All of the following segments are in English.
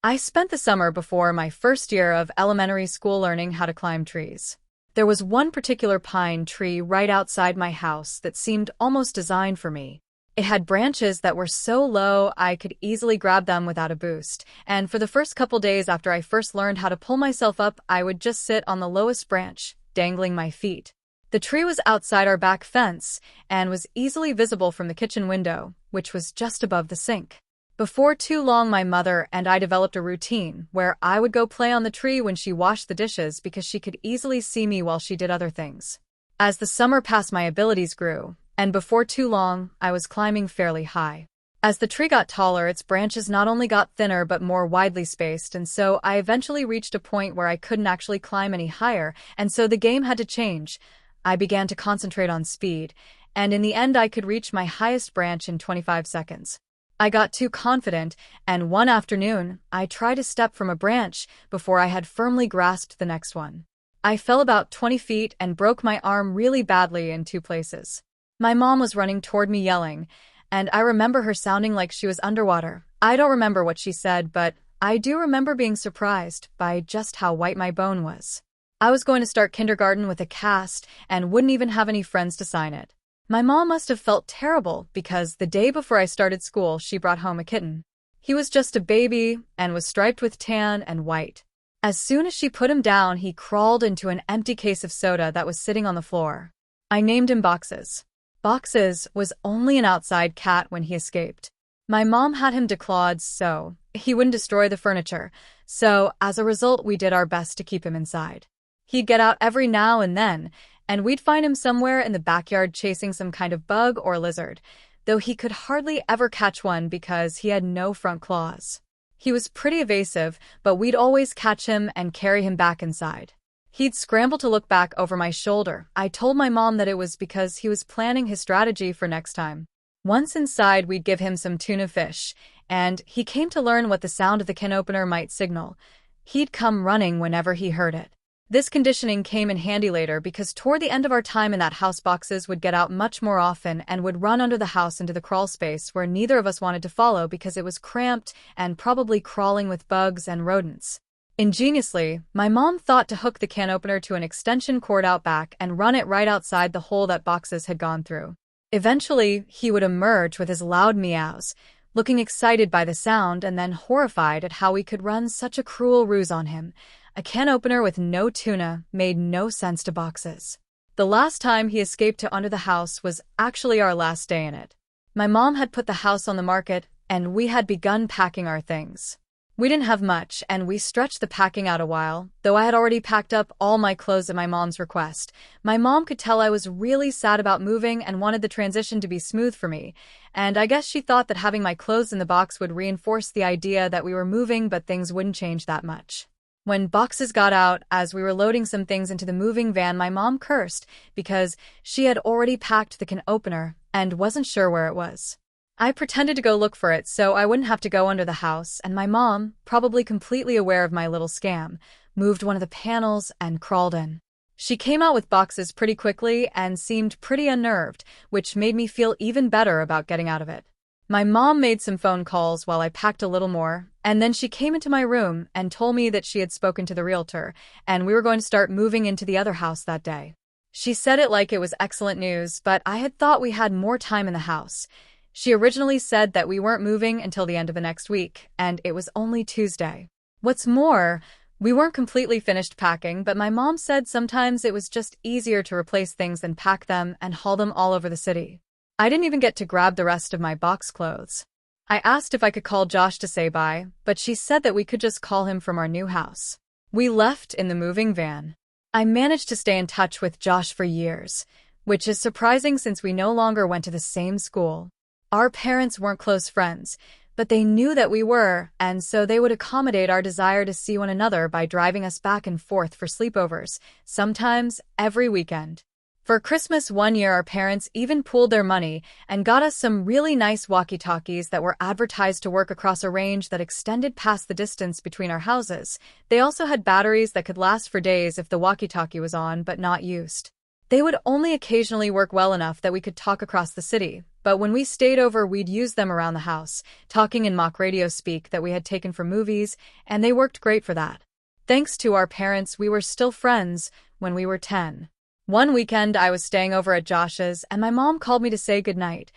I spent the summer before my first year of elementary school learning how to climb trees. There was one particular pine tree right outside my house that seemed almost designed for me. It had branches that were so low I could easily grab them without a boost, and for the first couple days after I first learned how to pull myself up, I would just sit on the lowest branch, dangling my feet. The tree was outside our back fence and was easily visible from the kitchen window, which was just above the sink. Before too long, my mother and I developed a routine where I would go play on the tree when she washed the dishes because she could easily see me while she did other things. As the summer passed, my abilities grew, and before too long, I was climbing fairly high. As the tree got taller, its branches not only got thinner but more widely spaced, and so I eventually reached a point where I couldn't actually climb any higher, and so the game had to change. I began to concentrate on speed, and in the end I could reach my highest branch in 25 seconds. I got too confident, and one afternoon, I tried a step from a branch before I had firmly grasped the next one. I fell about 20 feet and broke my arm really badly in two places. My mom was running toward me yelling, and I remember her sounding like she was underwater. I don't remember what she said, but I do remember being surprised by just how white my bone was. I was going to start kindergarten with a cast and wouldn't even have any friends to sign it. My mom must have felt terrible because the day before I started school, she brought home a kitten. He was just a baby and was striped with tan and white. As soon as she put him down, he crawled into an empty case of soda that was sitting on the floor. I named him Boxes. Boxes was only an outside cat when he escaped. My mom had him declawed so he wouldn't destroy the furniture, so as a result, we did our best to keep him inside. He'd get out every now and then, and we'd find him somewhere in the backyard chasing some kind of bug or lizard, though he could hardly ever catch one because he had no front claws. He was pretty evasive, but we'd always catch him and carry him back inside. He'd scramble to look back over my shoulder. I told my mom that it was because he was planning his strategy for next time. Once inside, we'd give him some tuna fish, and he came to learn what the sound of the can opener might signal. He'd come running whenever he heard it. This conditioning came in handy later because toward the end of our time in that house, Boxes would get out much more often and would run under the house into the crawl space where neither of us wanted to follow because it was cramped and probably crawling with bugs and rodents. Ingeniously, my mom thought to hook the can opener to an extension cord out back and run it right outside the hole that Boxes had gone through. Eventually, he would emerge with his loud meows, looking excited by the sound and then horrified at how we could run such a cruel ruse on him. A can opener with no tuna made no sense to Boxes. The last time he escaped to under the house was actually our last day in it. My mom had put the house on the market, and we had begun packing our things. We didn't have much, and we stretched the packing out a while, though I had already packed up all my clothes at my mom's request. My mom could tell I was really sad about moving and wanted the transition to be smooth for me, and I guess she thought that having my clothes in the box would reinforce the idea that we were moving, but things wouldn't change that much. When Boxes got out, as we were loading some things into the moving van, my mom cursed because she had already packed the can opener and wasn't sure where it was. I pretended to go look for it so I wouldn't have to go under the house, and my mom, probably completely aware of my little scam, moved one of the panels and crawled in. She came out with Boxes pretty quickly and seemed pretty unnerved, which made me feel even better about getting out of it. My mom made some phone calls while I packed a little more, and then she came into my room and told me that she had spoken to the realtor, and we were going to start moving into the other house that day. She said it like it was excellent news, but I had thought we had more time in the house. She originally said that we weren't moving until the end of the next week, and it was only Tuesday. What's more, we weren't completely finished packing, but my mom said sometimes it was just easier to replace things than pack them and haul them all over the city. I didn't even get to grab the rest of my box clothes. I asked if I could call Josh to say bye, but she said that we could just call him from our new house. We left in the moving van. I managed to stay in touch with Josh for years, which is surprising since we no longer went to the same school. Our parents weren't close friends, but they knew that we were, and so they would accommodate our desire to see one another by driving us back and forth for sleepovers, sometimes every weekend. For Christmas one year, our parents even pooled their money and got us some really nice walkie-talkies that were advertised to work across a range that extended past the distance between our houses. They also had batteries that could last for days if the walkie-talkie was on but not used. They would only occasionally work well enough that we could talk across the city, but when we stayed over, we'd use them around the house, talking in mock radio speak that we had taken from movies, and they worked great for that. Thanks to our parents, we were still friends when we were 10. One weekend, I was staying over at Josh's, and my mom called me to say goodnight.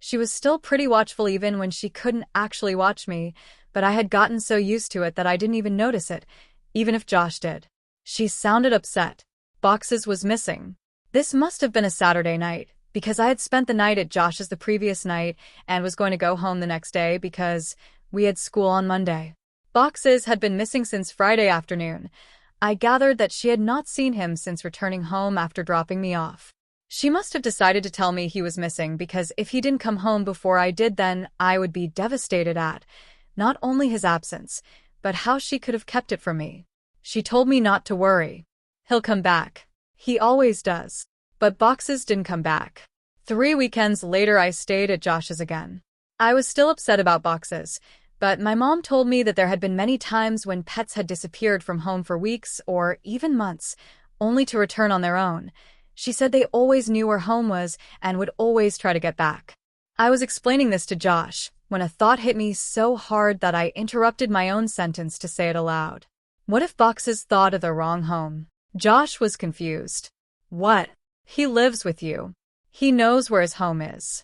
She was still pretty watchful even when she couldn't actually watch me, but I had gotten so used to it that I didn't even notice it, even if Josh did. She sounded upset. Boxes was missing. This must have been a Saturday night, because I had spent the night at Josh's the previous night and was going to go home the next day because we had school on Monday. Boxes had been missing since Friday afternoon. I gathered that she had not seen him since returning home after dropping me off. She must have decided to tell me he was missing because if he didn't come home before I did, then I would be devastated at not only his absence, but how she could have kept it from me. She told me not to worry. He'll come back. He always does. But Boxes didn't come back. 3 weekends later, I stayed at Josh's again. I was still upset about Boxes, but my mom told me that there had been many times when pets had disappeared from home for weeks or even months, only to return on their own. She said they always knew where home was and would always try to get back. I was explaining this to Josh when a thought hit me so hard that I interrupted my own sentence to say it aloud. What if Boxes thought of the wrong home? Josh was confused. What? He lives with you. He knows where his home is.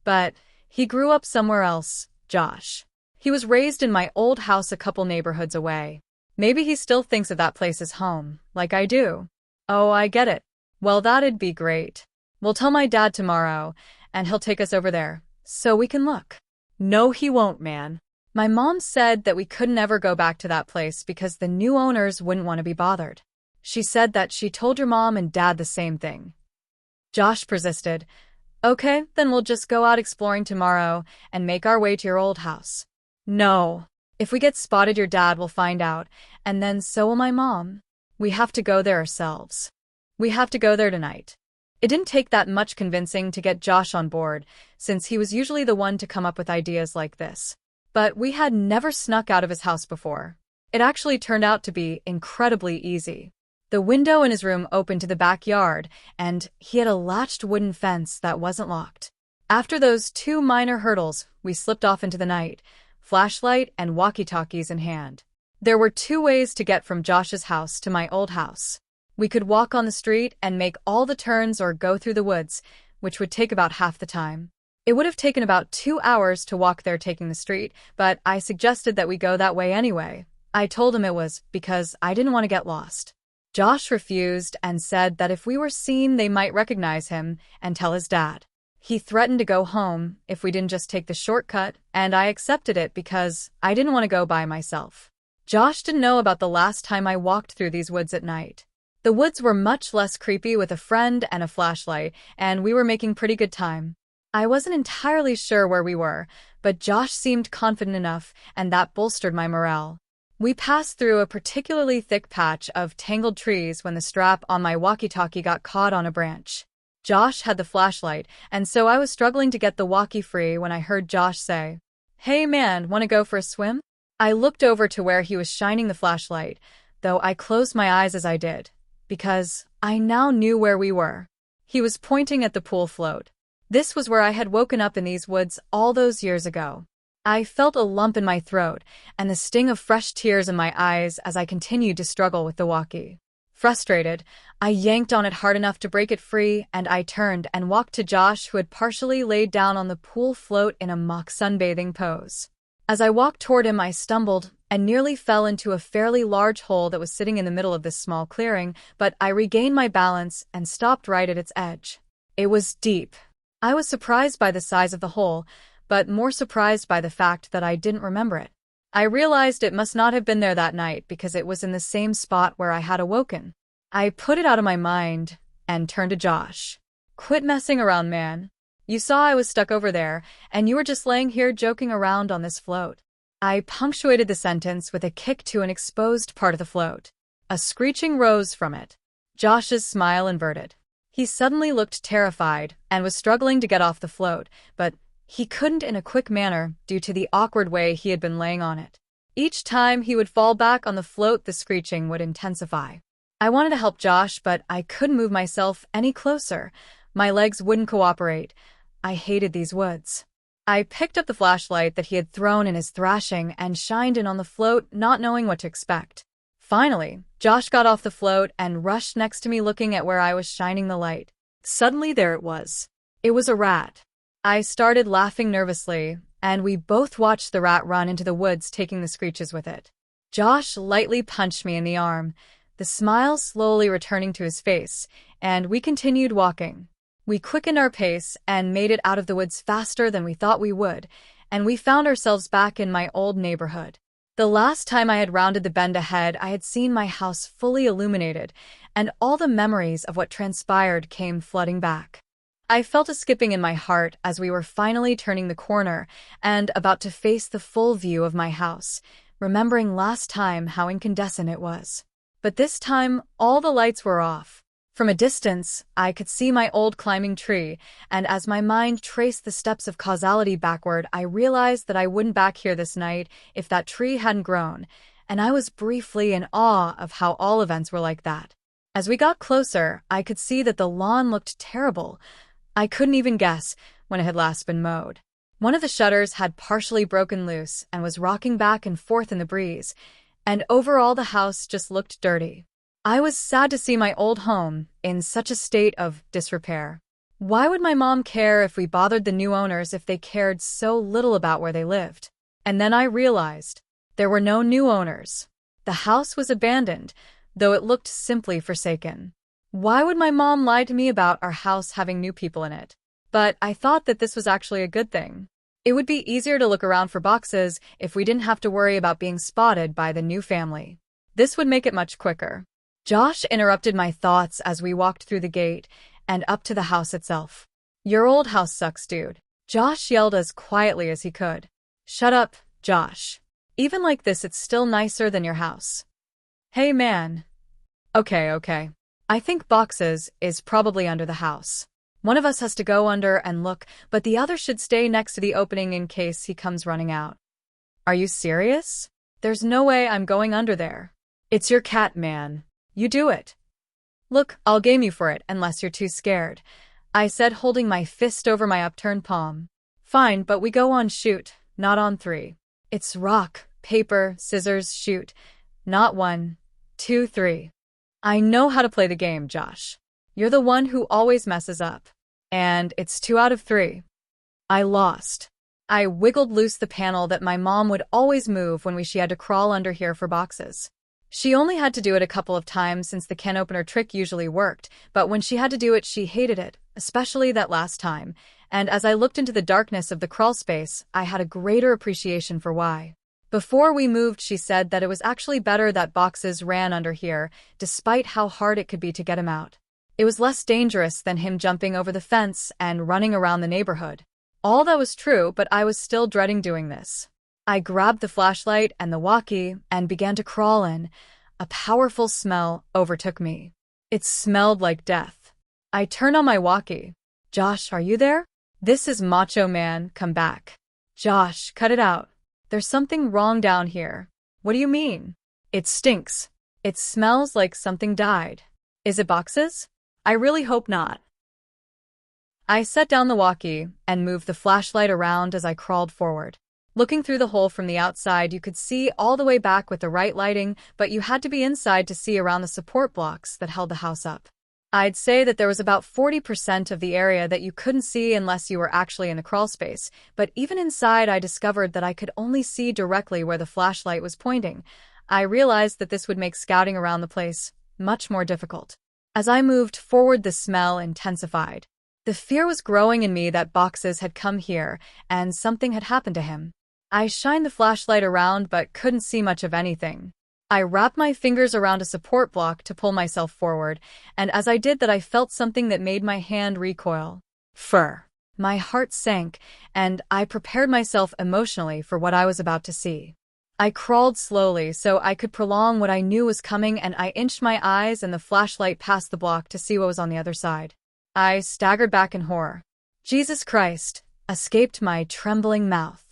But he grew up somewhere else, Josh. He was raised in my old house a couple neighborhoods away. Maybe he still thinks of that place as home, like I do. Oh, I get it. Well, that'd be great. We'll tell my dad tomorrow, and he'll take us over there, so we can look. No, he won't, man. My mom said that we couldn't ever go back to that place because the new owners wouldn't want to be bothered. She said that she told your mom and dad the same thing. Josh persisted. Okay, then we'll just go out exploring tomorrow and make our way to your old house. No. If we get spotted, your dad will find out, and then so will my mom. We have to go there ourselves. We have to go there tonight. It didn't take that much convincing to get Josh on board, since he was usually the one to come up with ideas like this. But we had never snuck out of his house before. It actually turned out to be incredibly easy. The window in his room opened to the backyard, and he had a latched wooden fence that wasn't locked. After those 2 minor hurdles, we slipped off into the night, flashlight and walkie-talkies in hand. There were 2 ways to get from Josh's house to my old house. We could walk on the street and make all the turns or go through the woods, which would take about half the time. It would have taken about 2 hours to walk there taking the street, but I suggested that we go that way anyway. I told him it was because I didn't want to get lost. Josh refused and said that if we were seen, they might recognize him and tell his dad. He threatened to go home if we didn't just take the shortcut, and I accepted it because I didn't want to go by myself. Josh didn't know about the last time I walked through these woods at night. The woods were much less creepy with a friend and a flashlight, and we were making pretty good time. I wasn't entirely sure where we were, but Josh seemed confident enough, and that bolstered my morale. We passed through a particularly thick patch of tangled trees when the strap on my walkie-talkie got caught on a branch. Josh had the flashlight, and so I was struggling to get the walkie free when I heard Josh say, "Hey man, wanna go for a swim?" I looked over to where he was shining the flashlight, though I closed my eyes as I did, because I now knew where we were. He was pointing at the pool float. This was where I had woken up in these woods all those years ago. I felt a lump in my throat and the sting of fresh tears in my eyes as I continued to struggle with the walkie. Frustrated, I yanked on it hard enough to break it free, and I turned and walked to Josh, who had partially laid down on the pool float in a mock sunbathing pose. As I walked toward him, I stumbled and nearly fell into a fairly large hole that was sitting in the middle of this small clearing, but I regained my balance and stopped right at its edge. It was deep. I was surprised by the size of the hole, but more surprised by the fact that I didn't remember it. I realized it must not have been there that night because it was in the same spot where I had awoken. I put it out of my mind and turned to Josh. "Quit messing around, man. You saw I was stuck over there, and you were just laying here joking around on this float." I punctuated the sentence with a kick to an exposed part of the float. A screeching rose from it. Josh's smile inverted. He suddenly looked terrified and was struggling to get off the float, but he couldn't in a quick manner due to the awkward way he had been laying on it. Each time he would fall back on the float, the screeching would intensify. I wanted to help Josh, but I couldn't move myself any closer. My legs wouldn't cooperate. I hated these woods. I picked up the flashlight that he had thrown in his thrashing and shined in on the float, not knowing what to expect. Finally, Josh got off the float and rushed next to me looking at where I was shining the light. Suddenly there it was. It was a rat. I started laughing nervously, and we both watched the rat run into the woods, taking the screeches with it. Josh lightly punched me in the arm, the smile slowly returning to his face, and we continued walking. We quickened our pace and made it out of the woods faster than we thought we would, and we found ourselves back in my old neighborhood. The last time I had rounded the bend ahead, I had seen my house fully illuminated, and all the memories of what transpired came flooding back. I felt a skipping in my heart as we were finally turning the corner and about to face the full view of my house, remembering last time how incandescent it was. But this time, all the lights were off. From a distance, I could see my old climbing tree, and as my mind traced the steps of causality backward, I realized that I wouldn't back here this night if that tree hadn't grown, and I was briefly in awe of how all events were like that. As we got closer, I could see that the lawn looked terrible. I couldn't even guess when it had last been mowed. One of the shutters had partially broken loose and was rocking back and forth in the breeze, and overall the house just looked dirty. I was sad to see my old home in such a state of disrepair. Why would my mom care if we bothered the new owners if they cared so little about where they lived? And then I realized there were no new owners. The house was abandoned, though it looked simply forsaken. Why would my mom lie to me about our house having new people in it? But I thought that this was actually a good thing. It would be easier to look around for boxes if we didn't have to worry about being spotted by the new family. This would make it much quicker. Josh interrupted my thoughts as we walked through the gate and up to the house itself. "Your old house sucks, dude," Josh yelled as quietly as he could. "Shut up, Josh. Even like this, it's still nicer than your house." "Hey, man." Okay. I think boxes is probably under the house. One of us has to go under and look, but the other should stay next to the opening in case he comes running out." "Are you serious? There's no way I'm going under there." "It's your cat, man. You do it." "Look, I'll game you for it unless you're too scared," I said, holding my fist over my upturned palm. "Fine, but we go on shoot, not on three. It's rock, paper, scissors, shoot. Not 1, 2, 3. I know how to play the game, Josh. You're the one who always messes up. And it's 2 out of 3. I lost. I wiggled loose the panel that my mom would always move when she had to crawl under here for boxes. She only had to do it a couple of times since the can opener trick usually worked, but when she had to do it, she hated it, especially that last time. And as I looked into the darkness of the crawl space, I had a greater appreciation for why. Before we moved, she said that it was actually better that boxes ran under here, despite how hard it could be to get him out. It was less dangerous than him jumping over the fence and running around the neighborhood. All that was true, but I was still dreading doing this. I grabbed the flashlight and the walkie and began to crawl in. A powerful smell overtook me. It smelled like death. I turned on my walkie. "Josh, are you there? This is Macho Man, come back." "Josh, cut it out. There's something wrong down here." "What do you mean?" "It stinks. It smells like something died." "Is it boxes?" "I really hope not." I set down the walkie and moved the flashlight around as I crawled forward. Looking through the hole from the outside, you could see all the way back with the right lighting, but you had to be inside to see around the support blocks that held the house up. I'd say that there was about 40% of the area that you couldn't see unless you were actually in the crawl space, but even inside I discovered that I could only see directly where the flashlight was pointing. I realized that this would make scouting around the place much more difficult. As I moved forward, the smell intensified. The fear was growing in me that boxes had come here and something had happened to him. I shined the flashlight around but couldn't see much of anything. I wrapped my fingers around a support block to pull myself forward, and as I did that I felt something that made my hand recoil. Fur. My heart sank, and I prepared myself emotionally for what I was about to see. I crawled slowly so I could prolong what I knew was coming, and I inched my eyes and the flashlight past the block to see what was on the other side. I staggered back in horror. "Jesus Christ," escaped my trembling mouth.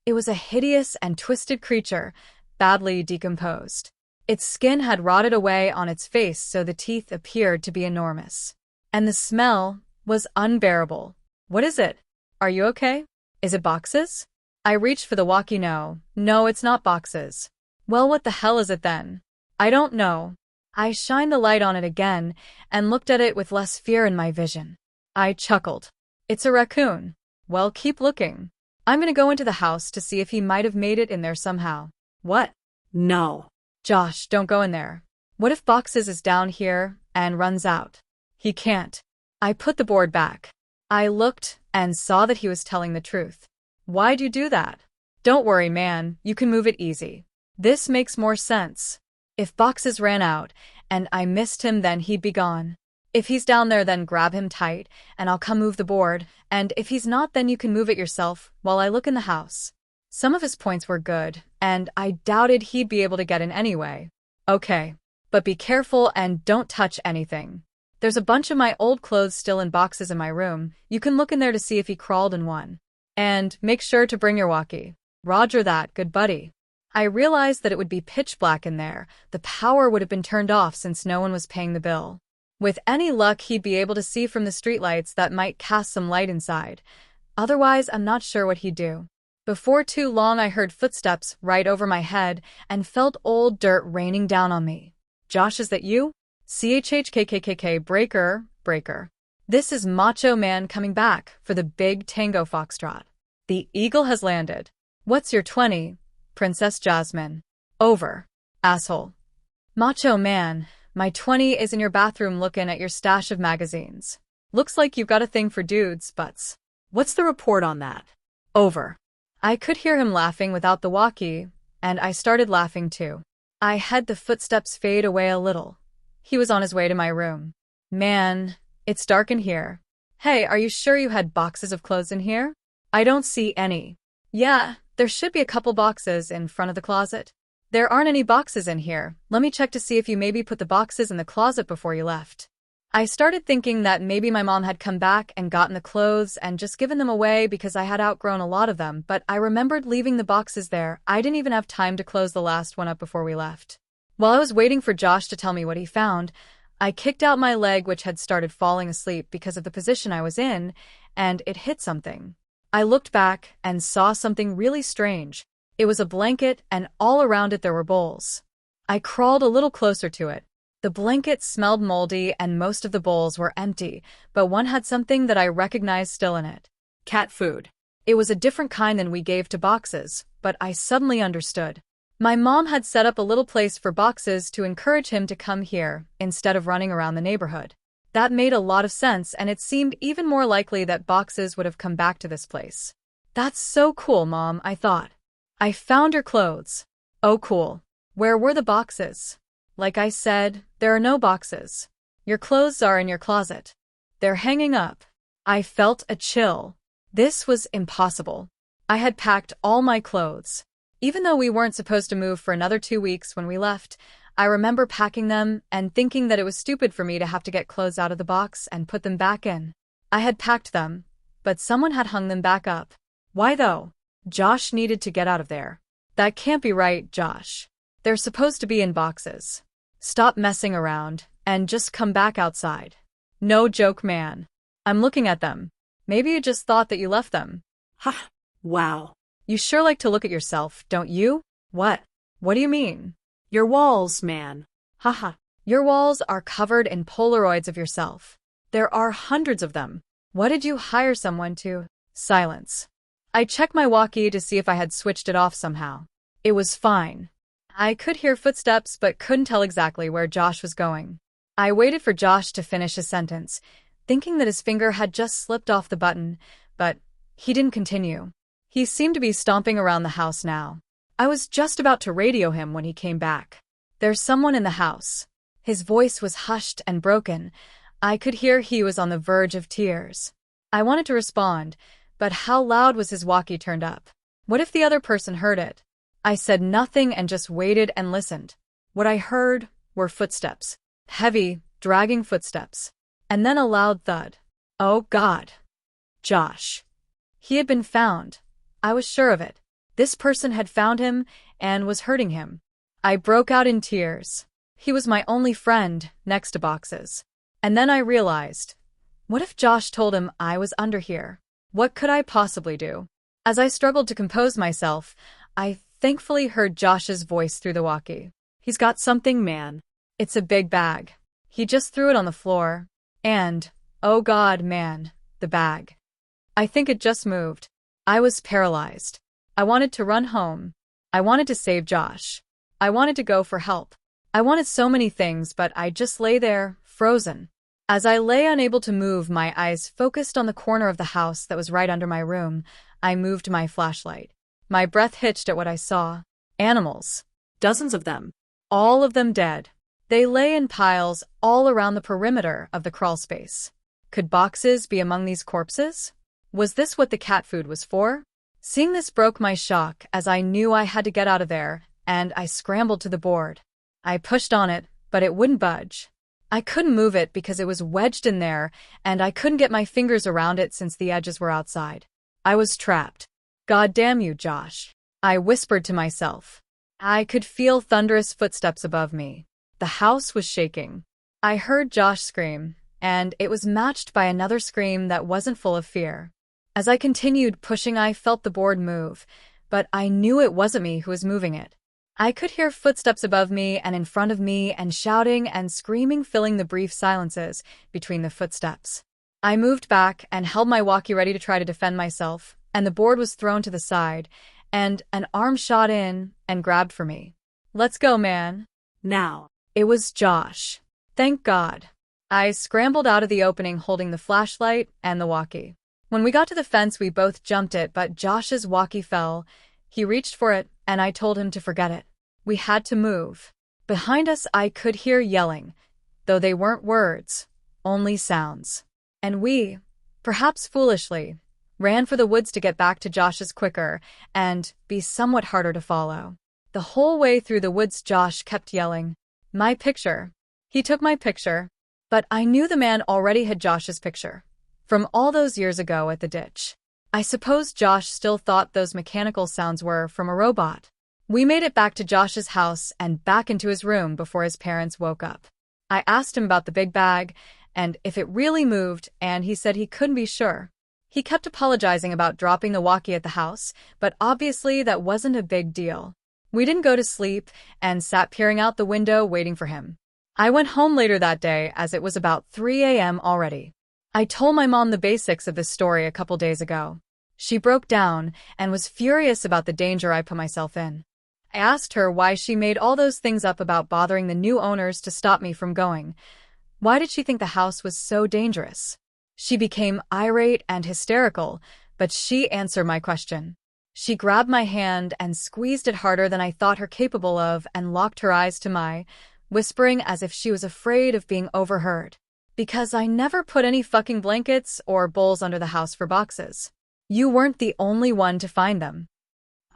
It was a hideous and twisted creature, badly decomposed. Its skin had rotted away on its face, so the teeth appeared to be enormous. And the smell was unbearable. What is it? Are you okay? Is it boxes? I reached for the walkie. No, it's not boxes. Well, what the hell is it then? I don't know. I shined the light on it again and looked at it with less fear in my vision. I chuckled. It's a raccoon. Well, keep looking. I'm gonna go into the house to see if he might have made it in there somehow. What? No. Josh, don't go in there. What if Boxes is down here and runs out? He can't. I put the board back. I looked and saw that he was telling the truth. Why'd you do that? Don't worry, man, you can move it easy. This makes more sense. If Boxes ran out and I missed him, then he'd be gone. If he's down there, then grab him tight and I'll come move the board, and if he's not, then you can move it yourself while I look in the house. Some of his points were good, and I doubted he'd be able to get in anyway. Okay, but be careful and don't touch anything. There's a bunch of my old clothes still in boxes in my room. You can look in there to see if he crawled in one. And make sure to bring your walkie. Roger that, good buddy. I realized that it would be pitch black in there. The power would have been turned off since no one was paying the bill. With any luck, he'd be able to see from the streetlights that might cast some light inside. Otherwise, I'm not sure what he'd do. Before too long, I heard footsteps right over my head and felt old dirt raining down on me. Josh, is that you? CHHKKKK, breaker. This is Macho Man coming back for the big Tango Foxtrot. The eagle has landed. What's your 20, Princess Jasmine? Over. Asshole. Macho Man, my 20 is in your bathroom looking at your stash of magazines. Looks like you've got a thing for dudes' butts. What's the report on that? Over. I could hear him laughing without the walkie, and I started laughing too. I had the footsteps fade away a little. He was on his way to my room. Man, it's dark in here. Hey, are you sure you had boxes of clothes in here? I don't see any. Yeah, there should be a couple boxes in front of the closet. There aren't any boxes in here. Let me check to see if you maybe put the boxes in the closet before you left. I started thinking that maybe my mom had come back and gotten the clothes and just given them away because I had outgrown a lot of them, but I remembered leaving the boxes there. I didn't even have time to close the last one up before we left. While I was waiting for Josh to tell me what he found, I kicked out my leg, which had started falling asleep because of the position I was in, and it hit something. I looked back and saw something really strange. It was a blanket, and all around it there were bowls. I crawled a little closer to it. The blanket smelled moldy and most of the bowls were empty, but one had something that I recognized still in it. Cat food. It was a different kind than we gave to Boxes, but I suddenly understood. My mom had set up a little place for Boxes to encourage him to come here instead of running around the neighborhood. That made a lot of sense, and it seemed even more likely that Boxes would have come back to this place. That's so cool, Mom, I thought. I found your clothes. Oh, cool. Where were the boxes? Like I said, there are no boxes. Your clothes are in your closet. They're hanging up. I felt a chill. This was impossible. I had packed all my clothes. Even though we weren't supposed to move for another 2 weeks when we left, I remember packing them and thinking that it was stupid for me to have to get clothes out of the box and put them back in. I had packed them, but someone had hung them back up. Why though? Josh needed to get out of there. That can't be right, Josh. They're supposed to be in boxes. Stop messing around and just come back outside. No joke, man. I'm looking at them. Maybe you just thought that you left them. Ha! Wow. You sure like to look at yourself, don't you? What? What do you mean? Your walls, man. Haha. Your walls are covered in Polaroids of yourself. There are hundreds of them. What did you hire someone to? Silence. I checked my walkie to see if I had switched it off somehow. It was fine. I could hear footsteps but couldn't tell exactly where Josh was going. I waited for Josh to finish his sentence, thinking that his finger had just slipped off the button, but he didn't continue. He seemed to be stomping around the house now. I was just about to radio him when he came back. There's someone in the house. His voice was hushed and broken. I could hear he was on the verge of tears. I wanted to respond, but how loud was his walkie turned up? What if the other person heard it? I said nothing and just waited and listened. What I heard were footsteps. Heavy, dragging footsteps. And then a loud thud. Oh God. Josh. He had been found. I was sure of it. This person had found him and was hurting him. I broke out in tears. He was my only friend, next to boxes. And then I realized, what if Josh told him I was under here? What could I possibly do? As I struggled to compose myself, I thankfully heard Josh's voice through the walkie. He's got something, man. It's a big bag. He just threw it on the floor. And, oh God, man, the bag. I think it just moved. I was paralyzed. I wanted to run home. I wanted to save Josh. I wanted to go for help. I wanted so many things, but I just lay there, frozen. As I lay unable to move, my eyes focused on the corner of the house that was right under my room. I moved my flashlight. My breath hitched at what I saw. Animals. Dozens of them. All of them dead. They lay in piles all around the perimeter of the crawl space. Could boxes be among these corpses? Was this what the cat food was for? Seeing this broke my shock, as I knew I had to get out of there, and I scrambled to the board. I pushed on it, but it wouldn't budge. I couldn't move it because it was wedged in there, and I couldn't get my fingers around it since the edges were outside. I was trapped. God damn you, Josh. I whispered to myself. I could feel thunderous footsteps above me. The house was shaking. I heard Josh scream, and it was matched by another scream that wasn't full of fear. As I continued pushing, I felt the board move, but I knew it wasn't me who was moving it. I could hear footsteps above me and in front of me, and shouting and screaming filling the brief silences between the footsteps. I moved back and held my walkie ready to try to defend myself, and the board was thrown to the side, and an arm shot in and grabbed for me. Let's go, man. Now. It was Josh. Thank God. I scrambled out of the opening holding the flashlight and the walkie. When we got to the fence, we both jumped it, but Josh's walkie fell. He reached for it, and I told him to forget it. We had to move. Behind us, I could hear yelling, though they weren't words, only sounds. And we, perhaps foolishly, ran for the woods to get back to Josh's quicker and be somewhat harder to follow. The whole way through the woods, Josh kept yelling, "My picture." He took my picture, but I knew the man already had Josh's picture from all those years ago at the ditch. I suppose Josh still thought those mechanical sounds were from a robot. We made it back to Josh's house and back into his room before his parents woke up. I asked him about the big bag and if it really moved, and he said he couldn't be sure. He kept apologizing about dropping the walkie at the house, but obviously that wasn't a big deal. We didn't go to sleep and sat peering out the window waiting for him. I went home later that day as it was about 3 a.m. already. I told my mom the basics of this story a couple days ago. She broke down and was furious about the danger I put myself in. I asked her why she made all those things up about bothering the new owners to stop me from going. Why did she think the house was so dangerous? She became irate and hysterical, but she answered my question. She grabbed my hand and squeezed it harder than I thought her capable of and locked her eyes to mine, whispering as if she was afraid of being overheard. Because I never put any fucking blankets or bowls under the house for boxes. You weren't the only one to find them.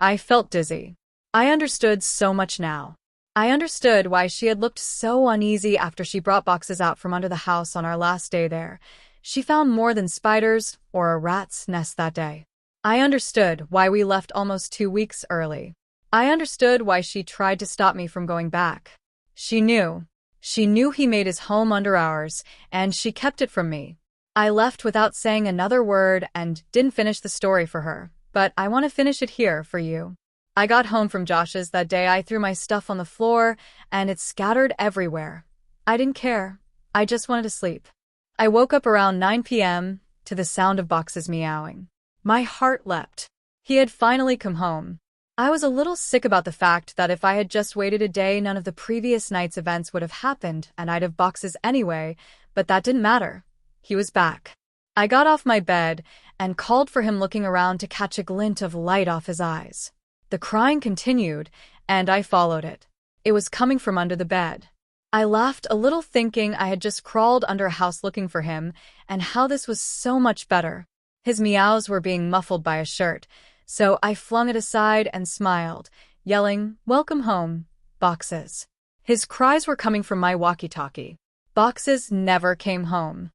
I felt dizzy. I understood so much now. I understood why she had looked so uneasy after she brought boxes out from under the house on our last day there. She found more than spiders or a rat's nest that day. I understood why we left almost 2 weeks early. I understood why she tried to stop me from going back. She knew. She knew he made his home under ours, and she kept it from me. I left without saying another word and didn't finish the story for her, but I want to finish it here for you. I got home from Josh's that day. I threw my stuff on the floor, and it scattered everywhere. I didn't care. I just wanted to sleep. I woke up around 9 p.m. to the sound of boxes meowing. My heart leapt. He had finally come home. I was a little sick about the fact that if I had just waited a day, none of the previous night's events would have happened, and I'd have boxes anyway, but that didn't matter. He was back. I got off my bed and called for him, looking around to catch a glint of light off his eyes. The crying continued, and I followed it. It was coming from under the bed. I laughed a little, thinking I had just crawled under a house looking for him, and how this was so much better. His meows were being muffled by a shirt, so I flung it aside and smiled, yelling, "Welcome home, boxes." His cries were coming from my walkie-talkie. Boxes never came home.